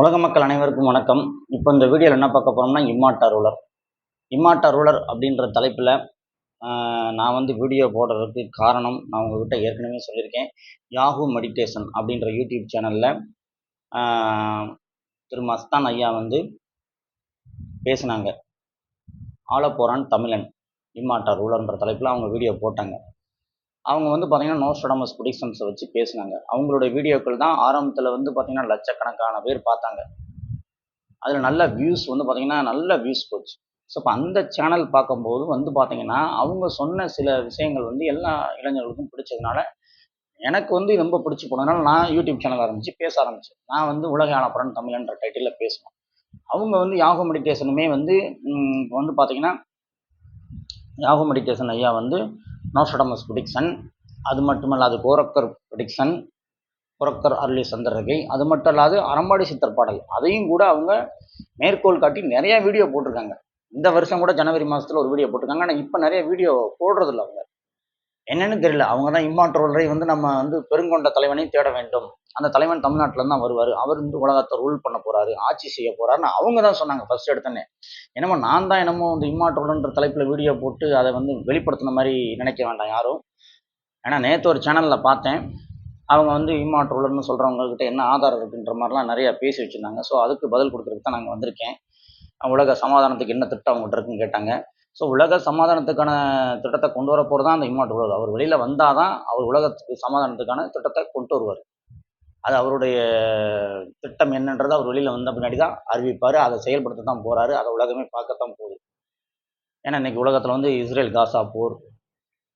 உலக மக்கள் அனைவருக்கும் வணக்கம். இப்போ இந்த வீடியோவில் என்ன பார்க்க போகிறோம்னா இம்மார்ட்டா ரூலர். இம்மார்ட்டா ரூலர் அப்படின்ற தலைப்பில் நான் வந்து வீடியோ போடுறதுக்கு காரணம் நான் உங்ககிட்ட ஏற்கனவே சொல்லியிருக்கேன். யாஹூ மெடிடேஷன் அப்படின்ற யூடியூப் சேனலில் திரு மஸ்தான் ஐயா வந்து பேசினாங்க. ஆலப்போரான் தமிழன் இம்மார்ட்டா ரூலர்ன்ற தலைப்பில் அவங்க வீடியோ போட்டாங்க. அவங்க வந்து பார்த்திங்கன்னா நோஸ்ட்ராடமஸ் ப்ரெடிக்ஷன்ஸை வச்சு பேசினாங்க. அவங்களுடைய வீடியோக்கள் தான் ஆரம்பத்தில் வந்து பார்த்திங்கன்னா லட்சக்கணக்கான பேர் பார்த்தாங்க. அதில் நல்ல வியூஸ் வந்து பார்த்திங்கன்னா நல்ல வியூஸ் போச்சு. ஸோ இப்போ அந்த சேனல் பார்க்கும்போது வந்து பார்த்திங்கன்னா அவங்க சொன்ன சில விஷயங்கள் வந்து எல்லா இளைஞர்களுக்கும் பிடிச்சதுனால எனக்கு வந்து ரொம்ப பிடிச்சி போனதுனால நான் யூடியூப் சேனல் ஆரம்பித்து பேச ஆரம்பித்தேன். நான் வந்து உலக ஆலப்போரான் தமிழன்ற டைட்டிலில் பேசணும். அவங்க வந்து யாஹூ மெடிடேஷனுமே வந்து இப்போ வந்து பார்த்திங்கன்னா யாஹூ மெடிடேஷன் ஐயா வந்து நோஸ்ட்ராடமஸ் ப்ரெடிக்ஷன், அது மட்டுமல்லாது கோரக்கர் ப்ரெடிக்ஷன், புறக்கர் அருளி சந்திரகை, அது மட்டும் இல்லாது அறம்பாடி சித்தர் பாடல் அதையும் கூட அவங்க மேற்கோள் காட்டி நிறைய வீடியோ போட்டிருக்காங்க. இந்த வருஷம் கூட ஜனவரி மாதத்தில் ஒரு வீடியோ போட்டிருக்காங்க. ஆனால் இப்போ நிறைய வீடியோ போடுறதில்ல. அவங்க என்னன்னு தெரியல. அவங்க தான் இம்மார்ட்டரை வந்து நம்ம வந்து பெருங்கொண்ட தலைவனை தேட வேண்டும், அந்த தலைவன் தமிழ்நாட்டில் தான் வருவார், அவர் வந்து உலகத்தை ரூல் பண்ண போறாரு, ஆட்சி செய்ய போறாருன்னு அவங்க தான் சொன்னாங்க ஃபர்ஸ்ட் எடுத்தோன்னே. என்னமோ நான் தான் என்னமோ வந்து இம்மார்ட்டர்ன்ற தலைப்பில் வீடியோ போட்டு அதை வந்து வெளிப்படுத்தின மாதிரி நினைக்க வேண்டாம் யாரும். ஏன்னா நேற்று ஒரு சேனலில் பார்த்தேன், அவங்க வந்து இம்மார்ட்டர்னு சொல்கிறவங்கக்கிட்ட என்ன ஆதாரம் இருக்குன்ற மாதிரிலாம் நிறையா பேசி வச்சுருந்தாங்க. ஸோ அதுக்கு பதில் கொடுக்குறதுக்கு தான் நாங்கள் வந்திருக்கேன். உலக சமாதானத்துக்கு என்ன திட்டம் அவங்கள்ட்ட இருக்குன்னு கேட்டாங்க. ஸோ உலக சமாதானத்துக்கான திட்டத்தை கொண்டு வர போகிறது தான் அந்த இம்மார்ட்டர். அவர் வெளியில் வந்தால் தான் அவர் உலகத்துக்கு சமாதானத்துக்கான திட்டத்தை கொண்டு வருவார். அது அவருடைய திட்டம் என்னன்றது அவர் வெளியில் வந்த பின்னாடி தான் அறிவிப்பார். அதை செயல்படுத்த தான் போகிறாரு. அதை உலகமே பார்க்கத்தான் போகுது. ஏன்னா இன்றைக்கி உலகத்தில் வந்து இஸ்ரேல் காசா போர்,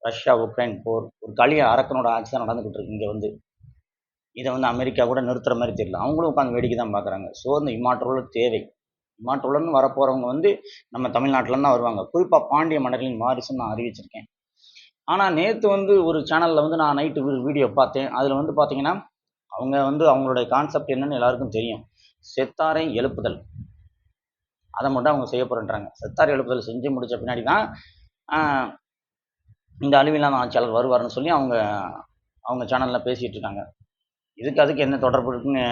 ரஷ்யா உக்ரைன் போர், ஒரு களிய அரக்கனோட ஆட்சி தான் நடந்துக்கிட்டு இருக்கு. இங்கே வந்து இதை வந்து அமெரிக்கா கூட நிறுத்துற மாதிரி தெரியல. அவங்களும் உட்காந்து வேடிக்கை தான் பார்க்குறாங்க. ஸோ இந்த இம்மார்ட்டர் தேவை. இம்மார்ட்டர்னு வரப்போகிறவங்க வந்து நம்ம தமிழ்நாட்டிலேருந்து தான் வருவாங்க. குறிப்பாக பாண்டிய மன்னர்களின் வாரிசுன்னு நான் அறிவிச்சிருக்கேன். ஆனால் நேற்று வந்து ஒரு சேனலில் வந்து நான் நைட்டு வீடியோ பார்த்தேன். அதில் வந்து பார்த்தீங்கன்னா அவங்க வந்து அவங்களுடைய கான்செப்ட் என்னன்னு எல்லாருக்கும் தெரியும். செத்தாரை எழுப்புதல், அதை மட்டும் அவங்க செய்ய போகிறேன்றாங்க. செத்தாரை எழுப்புதல் செஞ்சு முடித்த பின்னாடி தான் இந்த அழிவில்லாத ஆட்சியாளர் வருவார்னு சொல்லி அவங்க சேனலில் பேசிகிட்டு இருக்காங்க. அதுக்கு என்ன தொடர்பு இருக்குன்னு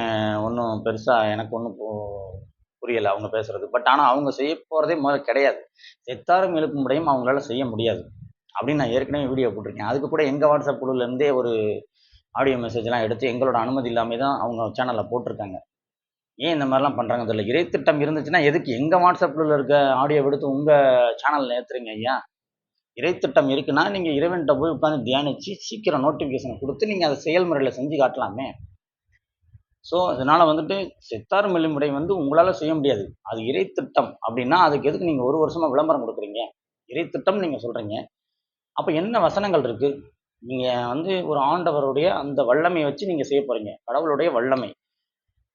ஒன்றும் பெருசாக எனக்கு ஒன்றும் புரியலை அவங்க பேசுகிறது. பட் ஆனால் அவங்க செய்ய போகிறதே முதல்ல கிடையாது. செத்தாரும் எழுப்பும் முறையும் அவங்களால செய்ய முடியாது அப்படின்னு நான் ஏற்கனவே வீடியோ போட்டிருக்கேன். அதுக்கு கூட எங்கள் வாட்ஸ்அப் குழுலேருந்தே ஒரு ஆடியோ மெசேஜ்லாம் எடுத்து எங்களோட அனுமதி இல்லாமல் தான் அவங்க சேனலில் போட்டிருக்காங்க. ஏன் இந்த மாதிரிலாம் பண்ணுறாங்க தெரியல. இறைத்திட்டம் இருந்துச்சுன்னா எதுக்கு எங்கள் வாட்ஸ்அப் குழுவில் இருக்க ஆடியோ எடுத்து உங்கள் சேனலில் ஏற்றுறீங்க ஐயா? இறைத்திட்டம் இருக்குன்னா நீங்கள் இறைவன்கிட்ட போய் உட்காந்து தியானித்து சீக்கிரம் நோட்டிஃபிகேஷனை கொடுத்து நீங்கள் அதை செயல்முறையில் செஞ்சு காட்டலாமே. ஸோ இதனால் வந்துட்டு செத்தார் மெல்லுமுறை வந்து உங்களால் செய்ய முடியாது. அது இறைத்திட்டம் அப்படின்னா அதுக்கு எதுக்கு நீங்கள் ஒரு வருஷமாக விளம்பரம் கொடுக்குறீங்க? இறைத்திட்டம் நீங்கள் சொல்கிறீங்க. அப்போ என்ன வசனங்கள் இருக்குது? நீங்கள் வந்து ஒரு ஆண்டவருடைய அந்த வல்லமையை வச்சு நீங்கள் செய்ய போகிறீங்க. கடவுளுடைய வல்லமை,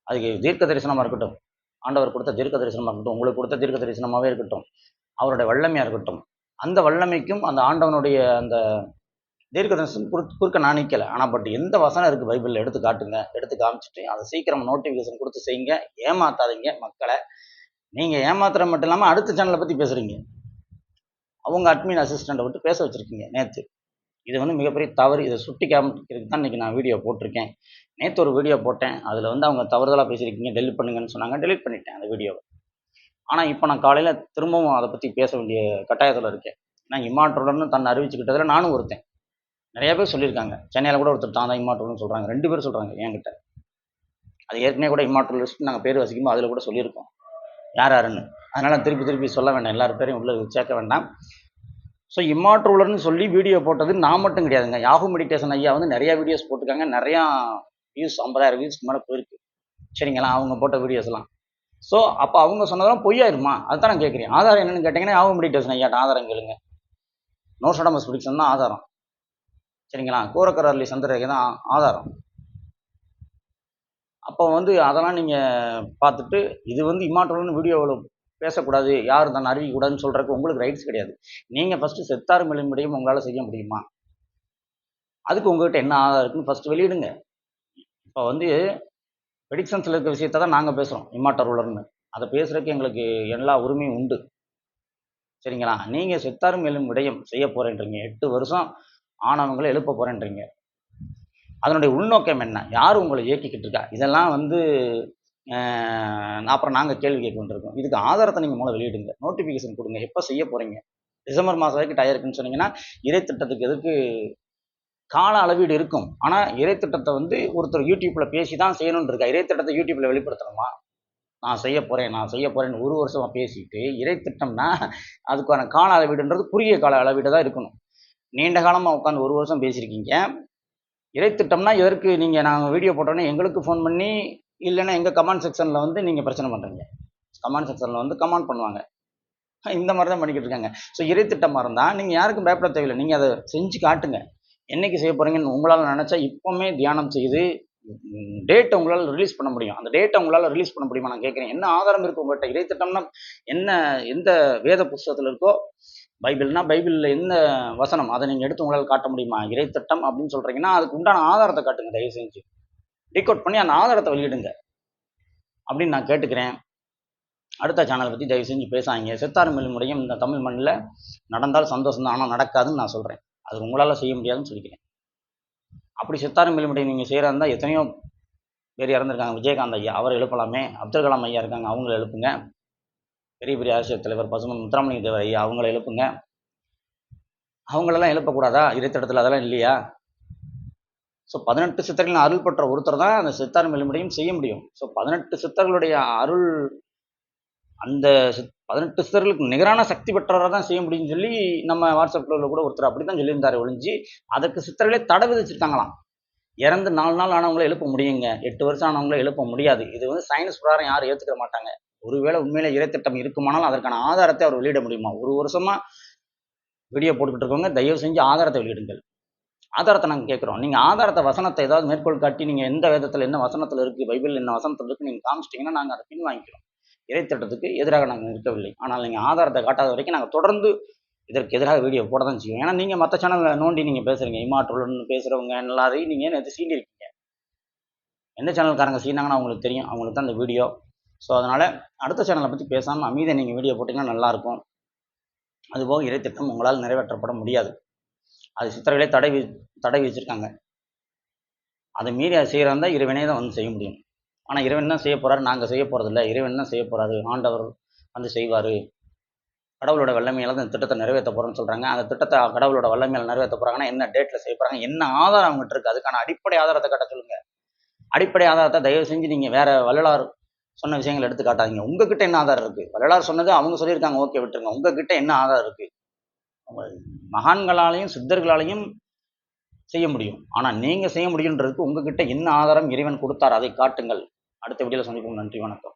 அதுக்கு தீர்க்க தரிசனமாக இருக்கட்டும், ஆண்டவர் கொடுத்த தீர்க்க தரிசனமாக இருக்கட்டும், உங்களுக்கு கொடுத்த தீர்க்க தரிசனமாகவே இருக்கட்டும், அவருடைய வல்லமையாக இருக்கட்டும், அந்த வல்லமைக்கும் அந்த ஆண்டவனுடைய அந்த தீர்க்க தரிசனம் குறுக்க நான் நிற்கலை. ஆனால் பட் எந்த வசனம் இருக்குது பைபிளில் எடுத்து காட்டுங்க, எடுத்து காமிச்சிட்டு அதை சீக்கிரம் நோட்டிஃபிகேஷன் கொடுத்து செய்யுங்க. ஏமாத்தாதீங்க மக்களை. நீங்கள் ஏமாத்துற மட்டும் இல்லாமல் அடுத்த சேனலை பற்றி பேசுகிறீங்க. அவங்க அட்மின் அசிஸ்டண்ட்டை விட்டு பேச வச்சுருக்கீங்க நேற்று. இது வந்து மிகப்பெரிய தவறு. இதை சுட்டி காமிக்கிறதுக்கு தான் இன்றைக்கி நான் வீடியோ போட்டிருக்கேன். நேற்று ஒரு வீடியோ போட்டேன். அதில் வந்து அவங்க தவறுதலாக பேசியிருக்கீங்க, டெலிட் பண்ணுங்கன்னு சொன்னாங்க. டெலிட் பண்ணிட்டேன் அந்த வீடியோவை. ஆனால் இப்போ நான் காலையில் திரும்பவும் அதை பற்றி பேச வேண்டிய கட்டாயத்தில் இருக்கேன். நான் இம்மார்ட்டருடன் தன்னை அறிவிச்சுக்கிட்டதில் நானும் ஒருத்தன். நிறைய பேர் சொல்லியிருக்காங்க. சென்னையில் கூட ஒருத்தர் தான் இம்மார்ட்டர்னு சொல்கிறாங்க. 2 பேர் சொல்கிறாங்க என்கிட்ட. அது ஏற்கனவே கூட இம்மார்ட்டர் லிஸ்ட் நாங்கள் பேர் வசிக்கும்போது அதில் கூட சொல்லியிருக்கோம் யார் யாருன்னு. அதனால் திருப்பி சொல்ல வேண்டாம், எல்லார் பேரையும் உள்ளே சேர்க்க வேண்டாம். ஸோ இம்மார்ட்டர்னு சொல்லி வீடியோ போட்டது நான் மட்டும் கிடையாதுங்க. யாஹூ மெடிடேஷன் ஐயா வந்து நிறையா வீடியோஸ் போட்டிருக்காங்க. நிறையா வியூஸ் 50,000 வியூஸ்க்கு மேலே போயிருக்கு. சரிங்களா, அவங்க போட்ட வீடியோஸ்லாம். ஸோ அப்போ அவங்க சொன்னதெல்லாம் பொய்யாயிருமா? அதுதான் நான் கேட்குறேன். ஆதாரம் என்னென்னு கேட்டிங்கன்னா யாஹூ மெடிடேஷன் ஐயாட்ட ஆதாரம் கேளுங்க. நோஸ்ட்ராடமஸ் ப்ரெடிக்ஷன் தான் ஆதாரம். சரிங்களா, கோரக்கர் அருளி சந்திரரேகை தான் ஆதாரம். அப்போ வந்து அதெல்லாம் நீங்கள் பார்த்துட்டு இது வந்து இம்மார்ட்டர்னு வீடியோவில் பேசக்கூடாது, யாரும் தன்னை அறிவிக்கக்கூடாதுன்னு சொல்கிறதுக்கு உங்களுக்கு ரைட்ஸ் கிடையாது. நீங்கள் ஃபஸ்ட்டு செத்தார் மெல்லும்படியும் உங்களால் செய்ய முடியுமா? அதுக்கு உங்கள்கிட்ட என்ன ஆதாரம் இருக்குன்னு ஃபஸ்ட்டு வெளியிடுங்க. இப்போ வந்து ப்ரெடிக்ஷன்ஸில் இருக்க விஷயத்தை தான் நாங்கள் பேசுகிறோம் இம்மார்ட்டர் ரூலர்னு. அதை பேசுகிறதுக்கு எங்களுக்கு எல்லா உரிமையும் உண்டு. சரிங்களா, நீங்கள் செத்தாரும் எழும் விடயம் செய்ய போகிறேன்றீங்க. 8 வருஷம் ஆனவங்களை எழுப்ப போகிறேன்றீங்க. அதனுடைய உள்நோக்கம் என்ன? யார் உங்களை இயக்கிக்கிட்டு இருக்கா? இதெல்லாம் வந்து அப்புறம் நாங்கள் கேள்வி கேட்க வேண்டியிருக்கோம். இதுக்கு ஆதாரத்தை நீங்கள் முதல்ல வெளியிடுங்க, நோட்டிஃபிகேஷன் கொடுங்க, எப்போ செய்ய போகிறீங்க. டிசம்பர் மாதம் வரைக்கும் டயம் இருக்குன்னு சொன்னீங்கன்னா இறை திட்டத்துக்கு எதுக்கு கால அளவீடு இருக்கும். ஆனால் இறை திட்டத்தை வந்து ஒருத்தர் யூடியூப்பில் பேசி தான் செய்யணும்னு இருக்கா. இறை திட்டத்தை யூடியூப்பில் வெளிப்படுத்தணுமா? நான் செய்ய போகிறேன்னு ஒரு வருஷமாக பேசிட்டு இறை திட்டம்னா அதுக்கான கால அளவீடுன்றது குறுகிய கால அளவீடு தான் இருக்கணும். நீண்ட காலமாக உட்காந்து ஒரு வருஷம் பேசியிருக்கீங்க. இறை திட்டம்னா எதற்கு நீங்கள் நாங்கள் வீடியோ போட்டோன்னே எங்களுக்கு ஃபோன் பண்ணி இல்லைன்னா எங்கள் கமெண்ட் செக்ஷனில் வந்து நீங்கள் பிரச்சனை பண்ணுறீங்க. கமெண்ட் செக்ஷனில் வந்து கமெண்ட் பண்ணுவாங்க. இந்த மாதிரி தான் பண்ணிக்கிட்டு இருக்காங்க. ஸோ இறை திட்டமாக இருந்தால் நீங்கள் யாருக்கும் பயப்பட தேவையில்லை. நீங்கள் அதை செஞ்சு காட்டுங்க. என்னைக்கு செய்ய போகிறீங்கன்னு உங்களால் நினச்சா இப்போவுமே தியானம் செய்து டேட்டை உங்களால் ரிலீஸ் பண்ண முடியும். அந்த டேட்டை உங்களால் ரிலீஸ் பண்ண முடியுமா? நான் கேட்குறேன். என்ன ஆதாரம் இருக்குது உங்கள்கிட்ட? இறை திட்டம்னா என்ன, எந்த வேத புஸ்தகத்தில் இருக்கோ, பைபிள்னா பைபிளில் என்ன வசனம் அதை நீங்கள் எடுத்து உங்களால் காட்ட முடியுமா? இறை திட்டம் அப்படின்னு சொல்கிறீங்கன்னா அதுக்கு உண்டான ஆதாரத்தை காட்டுங்க. தயவு செஞ்சு டீகோட் பண்ணி அந்த ஆதாரத்தை வெளியிடுங்க அப்படின்னு நான் கேட்டுக்கிறேன். அடுத்த சேனலை பற்றி தயவு செஞ்சு பேசாங்க. சித்தார் மெல்லிமுறையும் இந்த தமிழ் மண்ணில் நடந்தால் சந்தோஷம் தான், ஆனால் நடக்காதுன்னு நான் சொல்கிறேன். அது உங்களால் செய்ய முடியாதுன்னு சொல்லிக்கிறேன். அப்படி சித்தார் மெல்லிமுறை நீங்கள் செய்கிறா இருந்தால் எத்தனையோ பேர் இறந்துருக்காங்க. விஜயகாந்த் ஐயா, அவர் எழுப்பலாமே. அப்துல் கலாம் ஐயா இருக்காங்க, அவங்கள எழுப்புங்க. பெரிய பெரிய அரசியல் தலைவர் பசுமன் முத்துராமலிங்க தேவர் ஐயா, அவங்கள எழுப்புங்க. அவங்களெல்லாம் எழுப்பக்கூடாதா? இறைத்திட்டத்தில் அதெல்லாம் இல்லையா? ஸோ 18 சித்தர்களின் அருள் பெற்ற ஒருத்தர் தான் அந்த சித்தார் மெல்லிமுறையும் செய்ய முடியும். ஸோ 18 சித்தர்களுடைய அருள், அந்த 18 சித்தர்களுக்கு நிகரான சக்தி பெற்றவராக தான் செய்ய முடியும்னு சொல்லி நம்ம வாட்ஸ்அப் குழுவில் கூட ஒருத்தர் அப்படி தான் சொல்லியிருந்தார் ஒழிஞ்சு, அதற்கு சித்தர்களே தடை விதிச்சிருக்காங்களாம். இறந்து 4 நாள் ஆனவங்கள எழுப்ப முடியுங்க, 8 வருஷம் ஆனவங்கள எழுப்ப முடியாது. இது வந்து சயின்ஸ் பிரகாரம் யாரும் ஏற்றுக்க மாட்டாங்க. ஒருவேளை உண்மையிலே இறைத்திட்டம் இருக்குமானால் அதற்கான ஆதாரத்தை அவர் வெளியிட முடியுமா? ஒரு வருஷமா வீடியோ போட்டுக்கிட்டு இருக்கவங்க தயவு செஞ்சு ஆதாரத்தை வெளியிடுங்கள். ஆதாரத்தை நாங்கள் கேட்குறோம். நீங்கள் ஆதாரத்தை வசனத்தை ஏதாவது மேற்கோள் காட்டி நீங்கள் எந்த வேதத்தில் என்ன வசனத்தில் இருக்குது, பைபிள் என்ன வசனத்தில் இருக்குது நீங்கள் காமிச்சிட்டிங்கன்னா நாங்கள் அதை பின் வாங்கிக்கிறோம். இறைத்திட்டத்துக்கு எதிராக நாங்கள் இருக்கவில்லை. ஆனால் நீங்கள் ஆதாரத்தை காட்டாத வரைக்கும் நாங்கள் தொடர்ந்து இதற்கு எதிராக வீடியோ போட தான் செய்வோம். ஏன்னா நீங்கள் மற்ற சேனலில் நோண்டி நீங்கள் பேசுகிறீங்க, இமாற்றலுன்னு பேசுகிறவங்க எல்லாரையும் நீங்கள் நேற்று சீண்டிருக்கீங்க. எந்த சேனல்காரங்க சீனாங்கன்னா அவங்களுக்கு தெரியும், அவங்களுக்கு தான் இந்த வீடியோ. ஸோ அதனால் அடுத்த சேனலை பற்றி பேசாமல் அமைதியை நீங்கள் வீடியோ போட்டிங்கன்னா நல்லாயிருக்கும். அதுபோக இறைத்திட்டம் உங்களால் நிறைவேற்றப்பட முடியாது. அது சித்தர்களே தடை விதிச்சிருக்காங்க. அதை மீறி அதை செய்கிறா இருந்தால் இறைவனே தான் வந்து செய்ய முடியும். ஆனால் இறைவன் தான் செய்ய போகிறாரு, நாங்கள் செய்ய போகிறதில்ல. இறைவன் தான் செய்ய போகிறாரு, ஆண்டவர் வந்து செய்வார். கடவுளோட வல்லமையால் தான் இந்த திட்டத்தை நிறைவேற்ற போகிறோன்னு சொல்கிறாங்க. அந்த திட்டத்தை கடவுளோட வல்லமையால் நிறைவேற்ற போகிறாங்கன்னா என்ன டேட்டில் செய்ய போகிறாங்க, என்ன ஆதாரம் அவங்ககிட்ட இருக்குது, அதுக்கான அடிப்படை ஆதாரத்தை காட்ட சொல்லுங்கள். அடிப்படை ஆதாரத்தை தயவு செஞ்சு நீங்கள் வேறு வள்ளலார் சொன்ன விஷயங்கள் எடுத்து காட்டாதீங்க. உங்ககிட்ட என்ன ஆதாரம் இருக்குது? வள்ளலார் சொன்னது அவங்க சொல்லியிருக்காங்க, ஓகே விட்டுருங்க. உங்ககிட்ட என்ன ஆதாரம் இருக்குது? மகான்களாலையும் சித்தர்களாலையும் செய்ய முடியும், ஆனால் நீங்கள் செய்ய முடியுன்றதுக்கு உங்ககிட்ட என்ன ஆதாரம் இறைவன் கொடுத்தார், அதை காட்டுங்கள். அடுத்த வீடியோவில் சந்திப்போம். நன்றி, வணக்கம்.